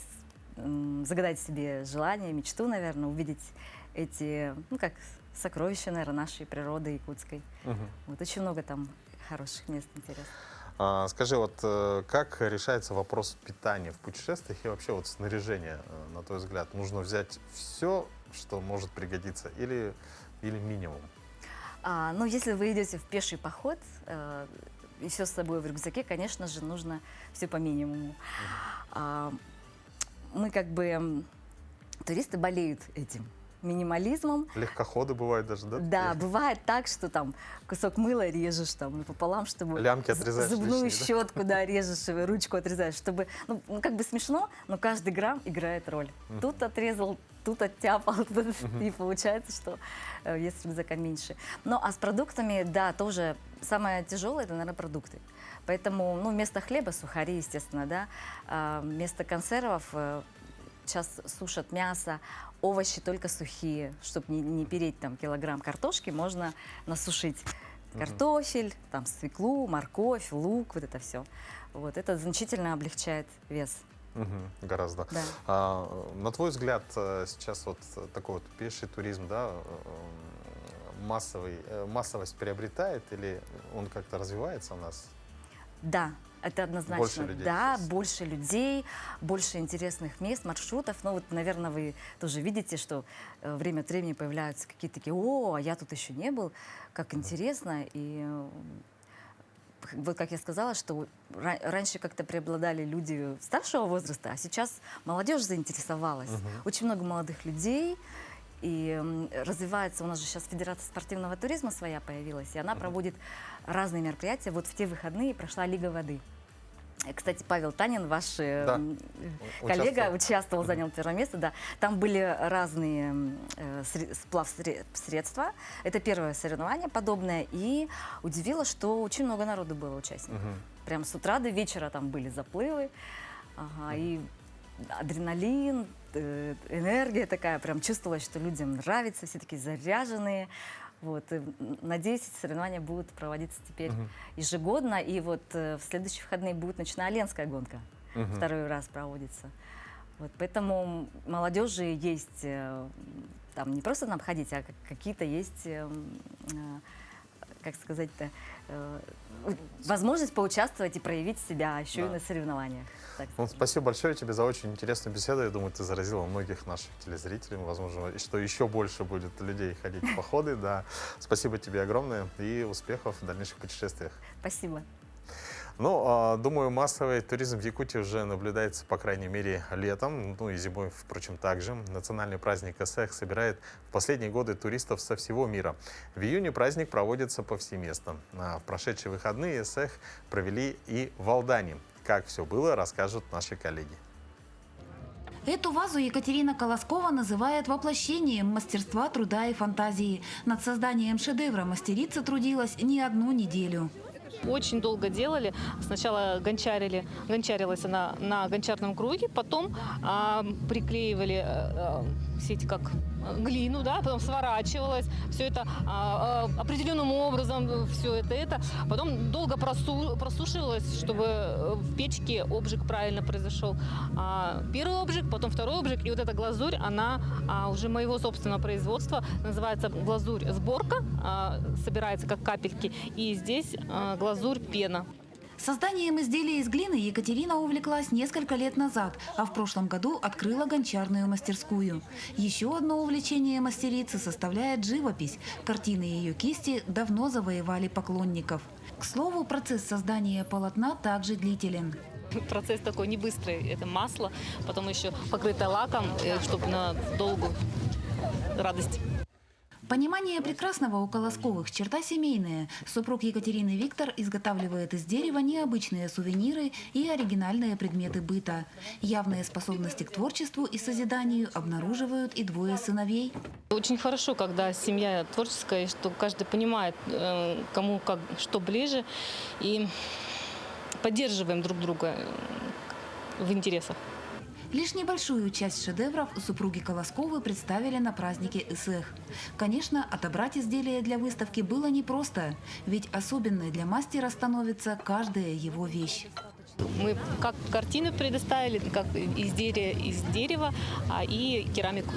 загадать себе желание, мечту, наверное, увидеть эти, ну, как сокровища, наверное, нашей природы якутской. Вот очень много там хороших мест интересных. Скажи, вот как решается вопрос питания в путешествиях и вообще вот снаряжение, на твой взгляд? Нужно взять все, что может пригодиться, или минимум? Ну, если вы идете в пеший поход, и все с собой в рюкзаке, конечно же, нужно все по минимуму. Мы как бы, туристы болеют этим минимализмом. Легкоходы бывают даже, да? Да, бывает так, что там кусок мыла режешь там напополам, чтобы... Лямки отрезаешь зубную лишние, щетку, да, режешь, ручку отрезаешь, чтобы... Ну, как бы смешно, но каждый грамм играет роль. Тут отрезал, тут оттяпал, и получается, что есть рюкзака меньше. Ну, а с продуктами, да, тоже самое тяжелое, это, наверное, продукты. Поэтому, ну, вместо хлеба сухари, естественно, да, вместо консервов сейчас сушат мясо, овощи только сухие, чтобы не переть там килограмм картошки, можно насушить картофель, там свеклу, морковь, лук, вот это все. Вот это значительно облегчает вес. Гораздо. Да. На твой взгляд, сейчас вот такой вот пеший туризм, да, массовость приобретает или он как-то развивается у нас? Да, это однозначно. Больше людей да, сейчас. больше людей, больше интересных мест, маршрутов. Ну вот, наверное, вы тоже видите, что время от времени появляются какие-то такие: о, а я тут еще не был, как интересно. И вот как я сказала, что раньше как-то преобладали люди старшего возраста, а сейчас молодежь заинтересовалась. Очень много молодых людей. И развивается, у нас же сейчас Федерация спортивного туризма своя появилась, и она проводит разные мероприятия. Вот в те выходные прошла Лига воды. Кстати, Павел Танин, ваш коллега, участвовал, занял первое место. Да. Там были разные сплавсредства. Это первое соревнование подобное. И удивило, что очень много народу было участников. Прям с утра до вечера там были заплывы. И адреналин, энергия такая, прям чувствовалось, что людям нравится, все такие заряженные. Вот. И, надеюсь, эти соревнования будут проводиться теперь ежегодно. И вот в следующие выходные будет ночная Оленская гонка. Второй раз проводится. Вот. Поэтому молодежи есть, там не просто нам ходить, а какие-то есть, как сказать-то, возможность поучаствовать и проявить себя еще и на соревнованиях. Ну, спасибо большое тебе за очень интересную беседу. Я думаю, ты заразила многих наших телезрителей. Возможно, что еще больше будет людей ходить в походы. Да. Спасибо тебе огромное и успехов в дальнейших путешествиях. Спасибо. Ну, думаю, массовый туризм в Якутии уже наблюдается, по крайней мере, летом, ну и зимой, впрочем, также. Национальный праздник Эсэх собирает в последние годы туристов со всего мира. В июне праздник проводится повсеместно. В прошедшие выходные Эсэх провели и в Алдане. Как все было, расскажут наши коллеги. Эту вазу Екатерина Колоскова называет воплощением мастерства, труда и фантазии. Над созданием шедевра мастерица трудилась не одну неделю. Очень долго делали. Сначала гончарилась она на гончарном круге, потом приклеивали все эти как глину, да, потом сворачивалось, все это определенным образом, все это. Потом долго просушивалось, чтобы в печке обжиг правильно произошел. Первый обжиг, потом второй обжиг, и вот эта глазурь, она уже моего собственного производства, называется глазурь сборка, собирается как капельки, и здесь глазурь пена. Созданием изделий из глины Екатерина увлеклась несколько лет назад, а в прошлом году открыла гончарную мастерскую. Еще одно увлечение мастерицы составляет живопись. Картины ее кисти давно завоевали поклонников. К слову, процесс создания полотна также длителен. Процесс такой не быстрый. Это масло, потом еще покрытое лаком, чтобы на долгую радость. Понимание прекрасного у Колосковых – черта семейная. Супруг Екатерины Виктор изготавливает из дерева необычные сувениры и оригинальные предметы быта. Явные способности к творчеству и созиданию обнаруживают и двое сыновей. Очень хорошо, когда семья творческая, что каждый понимает, кому как что ближе, и поддерживаем друг друга в интересах. Лишь небольшую часть шедевров супруги Колосковы представили на празднике ИСЭХ. Конечно, отобрать изделия для выставки было непросто, ведь особенной для мастера становится каждая его вещь. Мы как картины предоставили, как изделия из дерева и керамику.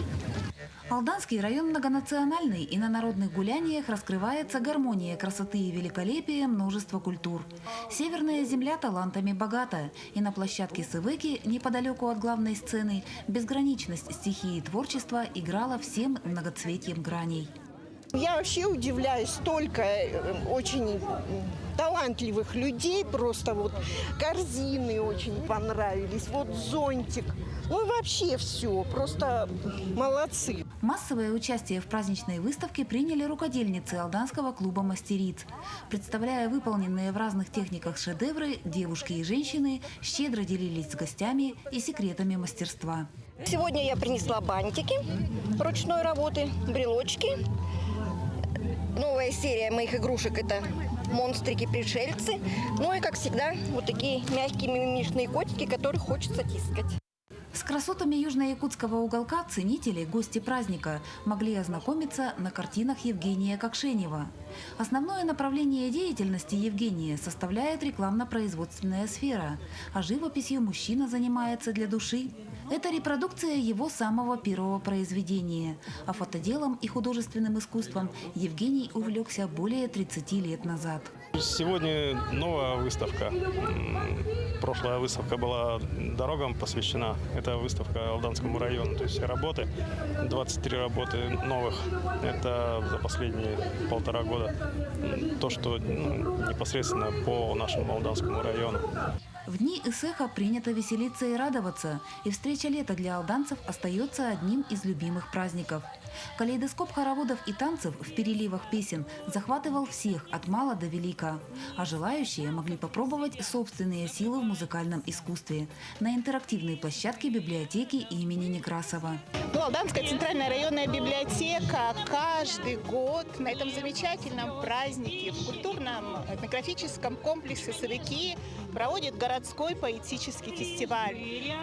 Алданский район многонациональный, и на народных гуляниях раскрывается гармония красоты и великолепия множества культур. Северная земля талантами богата, и на площадке Сывыки, неподалеку от главной сцены, безграничность стихии творчества играла всем многоцветием граней. Я вообще удивляюсь, столько очень талантливых людей, просто вот корзины очень понравились, вот зонтик. Ну и вообще все, просто молодцы. Массовое участие в праздничной выставке приняли рукодельницы Алданского клуба мастериц. Представляя выполненные в разных техниках шедевры, девушки и женщины щедро делились с гостями и секретами мастерства. Сегодня я принесла бантики ручной работы, брелочки. Новая серия моих игрушек – это монстрики-пришельцы. Ну и, как всегда, вот такие мягкие мимимишные котики, которых хочется тискать. С красотами южно-якутского уголка ценители, гости праздника, могли ознакомиться на картинах Евгения Кокшенева. Основное направление деятельности Евгения составляет рекламно-производственная сфера, а живописью мужчина занимается для души. Это репродукция его самого первого произведения, а фотоделом и художественным искусством Евгений увлекся более 30 лет назад. Сегодня новая выставка. Прошлая выставка была дорогам посвящена. Это выставка Алданскому району. То есть работы, 23 работы новых. Это за последние 1,5 года. То, что непосредственно по нашему Алданскому району. В дни ИСЭХа принято веселиться и радоваться, и встреча лета для алданцев остается одним из любимых праздников. Калейдоскоп хороводов и танцев в переливах песен захватывал всех от мала до велика, а желающие могли попробовать собственные силы в музыкальном искусстве на интерактивной площадке библиотеки имени Некрасова. Алданская центральная районная библиотека каждый год на этом замечательном празднике в культурном этнографическом комплексе Сывыки проводит городской поэтический фестиваль.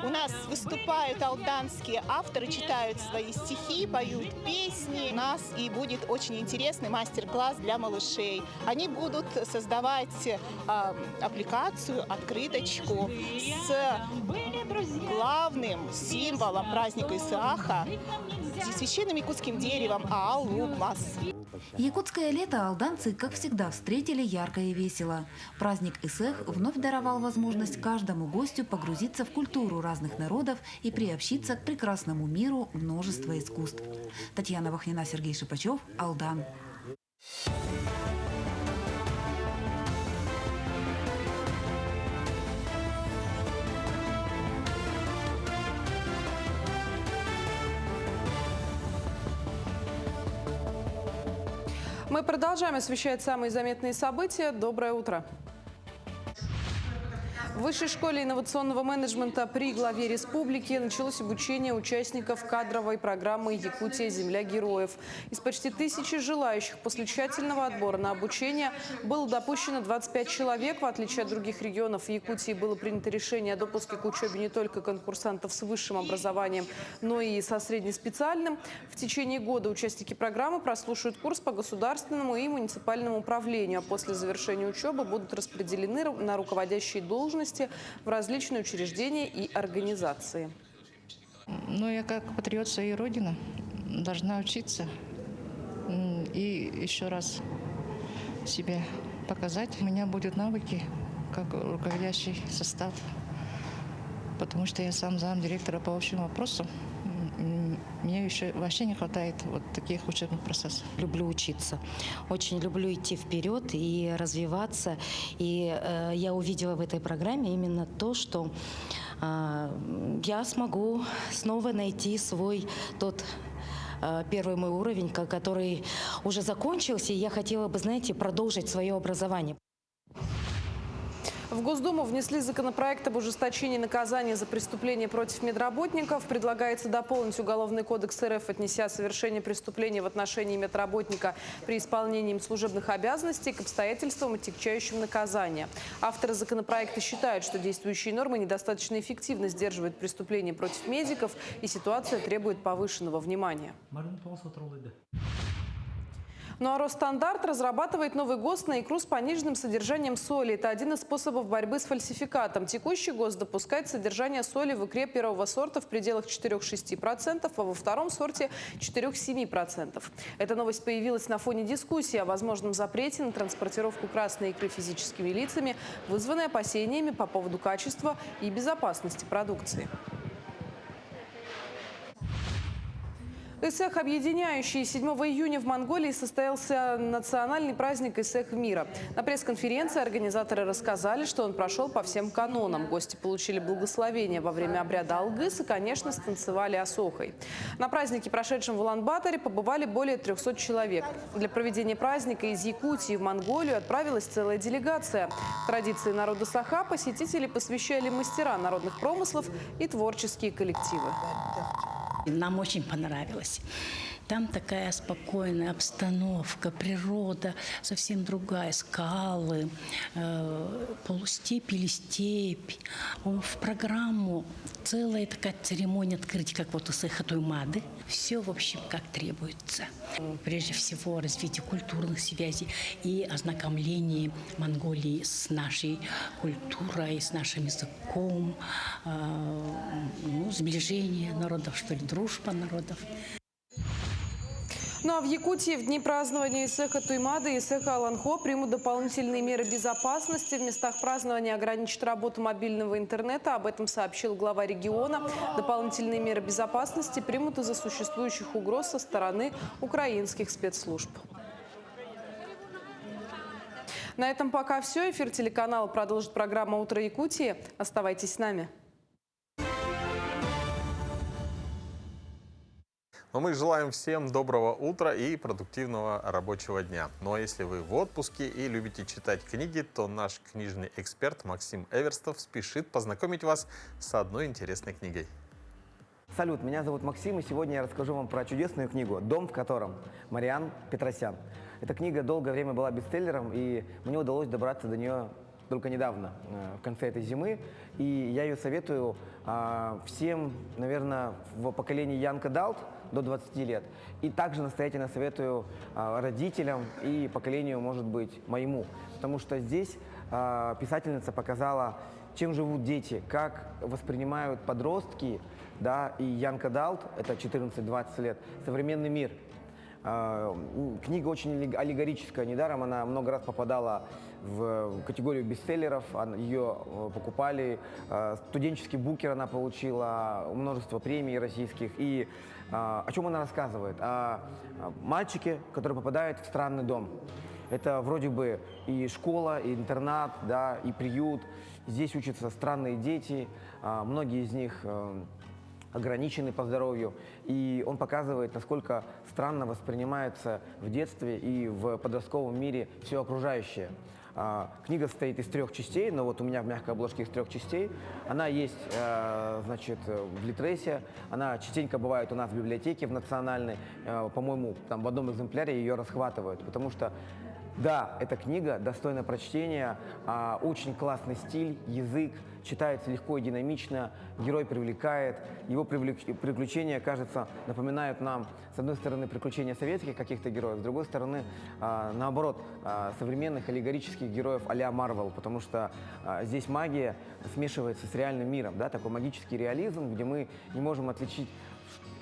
У нас выступают алданские авторы, читают свои стихи, поют песни. У нас и будет очень интересный мастер-класс для малышей. Они будут создавать аппликацию, открыточку с главным символом праздника Исааха, священным якутским деревом Аалугмас. Якутское лето алданцы, как всегда, встретили ярко и весело. Праздник ИСЭХ вновь даровал возможность каждому гостю погрузиться в культуру разных народов и приобщиться к прекрасному миру множества искусств. Татьяна Вахнина, Сергей Шипачев, Алдан. Мы продолжаем освещать самые заметные события. Доброе утро. В Высшей школе инновационного менеджмента при главе республики началось обучение участников кадровой программы «Якутия. Земля героев». Из почти 1000 желающих после тщательного отбора на обучение было допущено 25 человек. В отличие от других регионов, в Якутии было принято решение о допуске к учебе не только конкурсантов с высшим образованием, но и со среднеспециальным. В течение года участники программы прослушают курс по государственному и муниципальному управлению, а после завершения учебы будут распределены на руководящие должности в различные учреждения и организации. Ну, я как патриот своей Родины должна учиться и еще раз себе показать. У меня будут навыки как руководящий состав, потому что я сам замдиректора по общим вопросам. Мне еще вообще не хватает вот таких учебных процессов. Люблю учиться, очень люблю идти вперед и развиваться. И я увидела в этой программе именно то, что я смогу снова найти свой тот первый мой уровень, который уже закончился, и я хотела бы, знаете, продолжить свое образование. В Госдуму внесли законопроект об ужесточении наказания за преступления против медработников. Предлагается дополнить Уголовный кодекс РФ, отнеся совершение преступления в отношении медработника при исполнении им служебных обязанностей к обстоятельствам, отягчающим наказание. Авторы законопроекта считают, что действующие нормы недостаточно эффективно сдерживают преступления против медиков, и ситуация требует повышенного внимания. Ну а Росстандарт разрабатывает новый ГОСТ на икру с пониженным содержанием соли. Это один из способов борьбы с фальсификатом. Текущий ГОСТ допускает содержание соли в икре первого сорта в пределах 4-6%, а во втором сорте 4-7%. Эта новость появилась на фоне дискуссии о возможном запрете на транспортировку красной икры физическими лицами, вызванной опасениями по поводу качества и безопасности продукции. Эсэх объединяющий. 7 июня в Монголии состоялся национальный праздник Эсэх мира. На пресс-конференции организаторы рассказали, что он прошел по всем канонам. Гости получили благословение во время обряда Алгыс и, конечно, станцевали осохой. На празднике, прошедшем в Улан-Баторе, побывали более 300 человек. Для проведения праздника из Якутии в Монголию отправилась целая делегация. Традиции народа Саха посетители посвящали мастера народных промыслов и творческие коллективы. Нам очень понравилось. Там такая спокойная обстановка, природа совсем другая, скалы, полустепь или степь. В программу целая такая церемония открытия, как вот у Эсэха Туймады. Все, в общем, как требуется. Прежде всего, развитие культурных связей и ознакомление Монголии с нашей культурой, с нашим языком, сближение народов, что ли, дружба народов. Ну а в Якутии в дни празднования Эсэха Туймады и Эсэха Аланхо примут дополнительные меры безопасности. В местах празднования ограничат работу мобильного интернета. Об этом сообщил глава региона. Дополнительные меры безопасности примут из-за существующих угроз со стороны украинских спецслужб. На этом пока все. Эфир телеканала продолжит программа «Утро Якутии». Оставайтесь с нами. Но мы желаем всем доброго утра и продуктивного рабочего дня. Ну а если вы в отпуске и любите читать книги, то наш книжный эксперт Максим Эверстов спешит познакомить вас с одной интересной книгой. Салют, меня зовут Максим, и сегодня я расскажу вам про чудесную книгу «Дом в котором» Мариан Петросян. Эта книга долгое время была бестселлером, и мне удалось добраться до нее только недавно, в конце этой зимы. И я ее советую всем, наверное, в поколении Young Adult до 20 лет. И также настоятельно советую родителям и поколению, может быть, моему. Потому что здесь писательница показала, чем живут дети, как воспринимают подростки, да, и Young Adult, это 14-20 лет, современный мир. Книга очень аллегорическая, недаром она много раз попадала в категорию бестселлеров, ее покупали, студенческий букер она получила, множество премий российских. И о чем она рассказывает? О мальчике, который попадает в странный дом. Это вроде бы и школа, и интернат, да, и приют. Здесь учатся странные дети, многие из них ограничены по здоровью. И он показывает, насколько странно воспринимается в детстве и в подростковом мире все окружающее. Книга состоит из 3 частей, но вот у меня в мягкой обложке из 3 частей. Она есть, значит, в Литресе, она частенько бывает у нас в библиотеке в национальной. По-моему, там в одном экземпляре ее расхватывают, потому что, да, эта книга достойна прочтения, очень классный стиль, язык, читается легко и динамично, герой привлекает, его приключения, кажется, напоминают нам, с одной стороны, приключения советских каких-то героев, с другой стороны, наоборот, современных аллегорических героев а-ля Марвел, потому что здесь магия смешивается с реальным миром, да, такой магический реализм, где мы не можем отличить,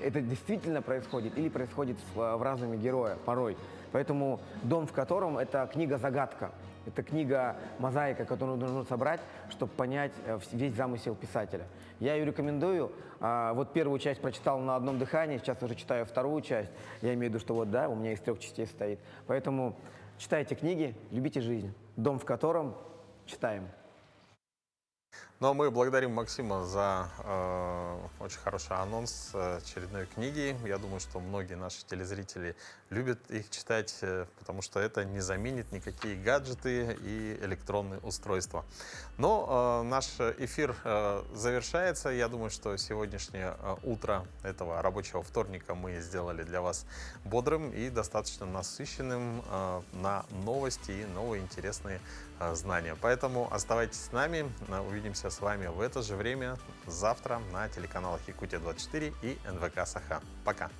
это действительно происходит или происходит в разуме героя порой. Поэтому «Дом в котором» — это книга-загадка, это книга-мозаика, которую нужно собрать, чтобы понять весь замысел писателя. Я ее рекомендую. Вот первую часть прочитал на одном дыхании, сейчас уже читаю вторую часть. Я имею в виду, что вот, да, у меня из 3 частей состоит. Поэтому читайте книги, любите жизнь. «Дом в котором» читаем. Ну а мы благодарим Максима за очень хороший анонс очередной книги. Я думаю, что многие наши телезрители любят их читать, потому что это не заменит никакие гаджеты и электронные устройства. Но наш эфир завершается. Я думаю, что сегодняшнее утро этого рабочего вторника мы сделали для вас бодрым и достаточно насыщенным на новости и новые интересные знания. Поэтому оставайтесь с нами. Увидимся с вами в это же время завтра на телеканалах Якутия-24 и НВК Саха. Пока!